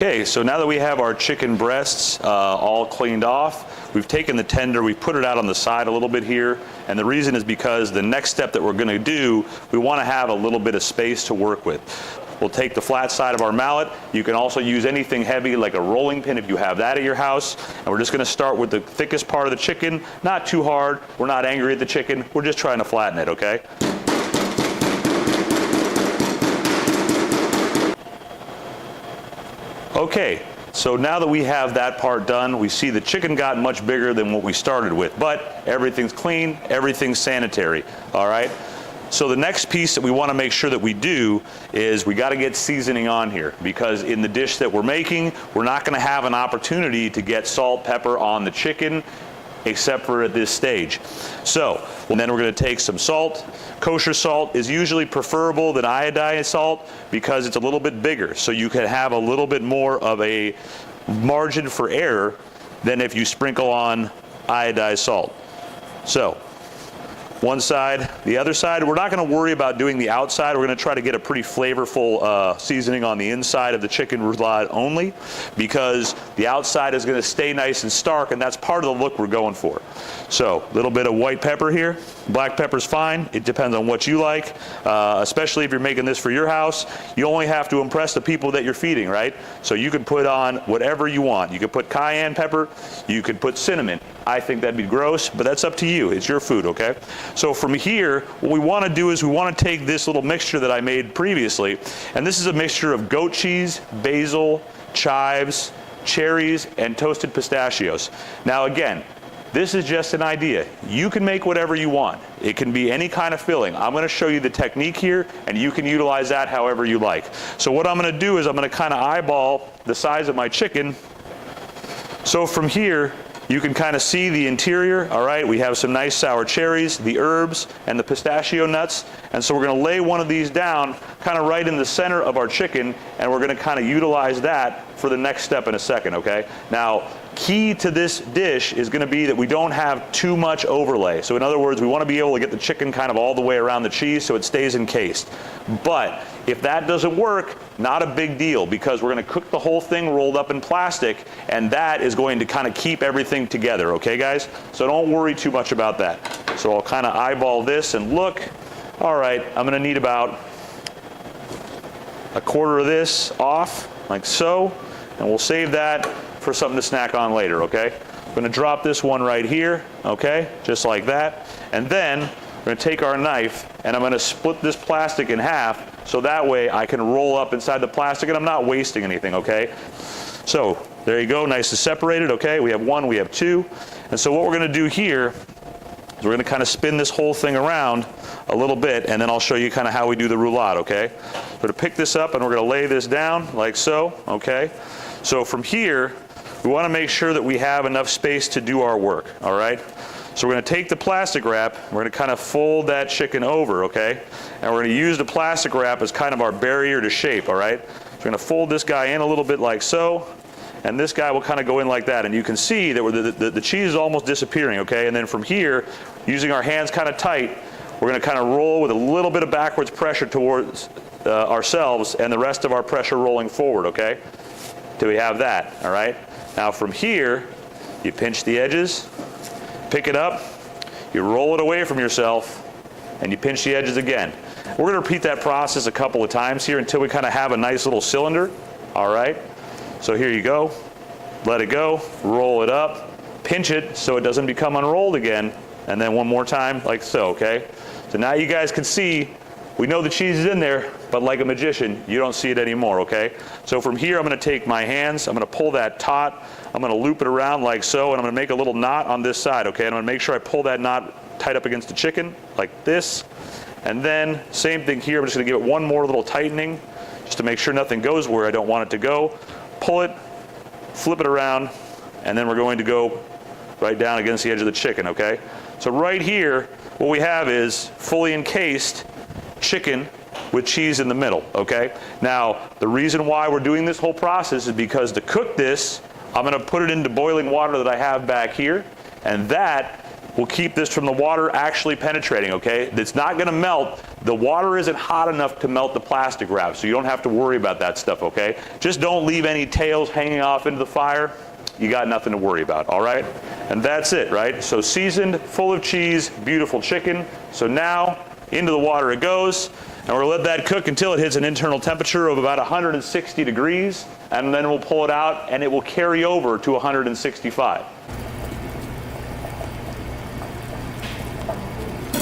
Okay, so now that we have our chicken breasts all cleaned off, we've taken the tender, we've put it out on the side a little bit here, and the reason is because the next step that we're going to do, we want to have a little bit of space to work with. We'll take the flat side of our mallet. You can also use anything heavy like a rolling pin if you have that at your house. And we're just going to start with the thickest part of the chicken, not too hard. We're not angry at the chicken. We're just trying to flatten it, okay? Okay, so now that we have that part done, we see the chicken got much bigger than what we started with, but everything's clean, everything's sanitary, all right? So the next piece that we want to make sure that we do is we got to get seasoning on here, because in the dish that we're making, we're not going to have an opportunity to get salt, pepper on the chicken, except for at this stage. So, and then we're going to take some salt. Kosher salt is usually preferable than iodized salt because it's a little bit bigger, so you can have a little bit more of a margin for error than if you sprinkle on iodized salt. So, one side, the other side. We're not going to worry about doing the outside. We're going to try to get a pretty flavorful seasoning on the inside of the chicken roulade only, because the outside is going to stay nice and stark, and that's part of the look we're going for. So a little bit of white pepper here. Black pepper's fine. It depends on what you like, especially if you're making this for your house. You only have to impress the people that you're feeding, right? So you can put on whatever you want. You could put cayenne pepper. You could put cinnamon. I think that'd be gross, but that's up to you. It's your food, okay? So from here, what we want to do is we want to take this little mixture that I made previously, and this is a mixture of goat cheese, basil, chives, cherries, and toasted pistachios. Now again, this is just an idea. You can make whatever you want. It can be any kind of filling. I'm going to show you the technique here, and you can utilize that however you like. So what I'm going to do is I'm going to kind of eyeball the size of my chicken. So from here, you can kind of see the interior, all right? We have some nice sour cherries, the herbs, and the pistachio nuts. And so we're going to lay one of these down kind of right in the center of our chicken, and we're going to kind of utilize that for the next step in a second, okay? Now, key to this dish is going to be that we don't have too much overlay. So in other words, we want to be able to get the chicken kind of all the way around the cheese so it stays encased. But if that doesn't work, not a big deal, because we're going to cook the whole thing rolled up in plastic, and that is going to kind of keep everything together, okay guys? So don't worry too much about that. So I'll kind of eyeball this and look. All right, I'm going to need about a quarter of this off, like so, and we'll save that for something to snack on later, okay? I'm going to drop this one right here, okay, just like that. And then we're going to take our knife, and I'm going to split this plastic in half, so that way I can roll up inside the plastic and I'm not wasting anything, okay? So there you go, nice and separated, okay? We have one, we have two. And so what we're going to do here is we're going to kind of spin this whole thing around a little bit, and then I'll show you kind of how we do the roulade, okay? We're going to pick this up and we're going to lay this down like so, okay? So from here, we want to make sure that we have enough space to do our work, all right? So we're going to take the plastic wrap, we're going to kind of fold that chicken over, okay? And we're going to use the plastic wrap as kind of our barrier to shape, all right? So we're going to fold this guy in a little bit like so, and this guy will kind of go in like that. And you can see that the cheese is almost disappearing, okay? And then from here, using our hands kind of tight, we're going to kind of roll with a little bit of backwards pressure towards ourselves, and the rest of our pressure rolling forward, okay? Till we have that, all right? Now from here, you pinch the edges, pick it up, you roll it away from yourself, and you pinch the edges again. We're going to repeat that process a couple of times here until we kind of have a nice little cylinder, all right? So here you go, let it go, roll it up, pinch it so it doesn't become unrolled again, and then one more time like so, okay? So now you guys can see, we know the cheese is in there, but like a magician, you don't see it anymore, okay? So from here, I'm going to take my hands, I'm going to pull that taut, I'm going to loop it around like so, and I'm going to make a little knot on this side, okay? And I'm going to make sure I pull that knot tight up against the chicken, like this. And then, same thing here, I'm just going to give it one more little tightening, just to make sure nothing goes where I don't want it to go. Pull it, flip it around, and then we're going to go right down against the edge of the chicken, okay? So right here, what we have is fully encased chicken with cheese in the middle, okay? Now, the reason why we're doing this whole process is because to cook this, I'm going to put it into boiling water that I have back here, and that will keep this from the water actually penetrating, okay? It's not going to melt The water isn't hot enough to melt the plastic wrap, so you don't have to worry about that stuff, okay? Just don't leave any tails hanging off into the fire. You got nothing to worry about, all right? And that's it, right? So seasoned, full of cheese, beautiful chicken. So now, into the water it goes, and we're gonna let that cook until it hits an internal temperature of about 160 degrees, and then we'll pull it out, and it will carry over to 165.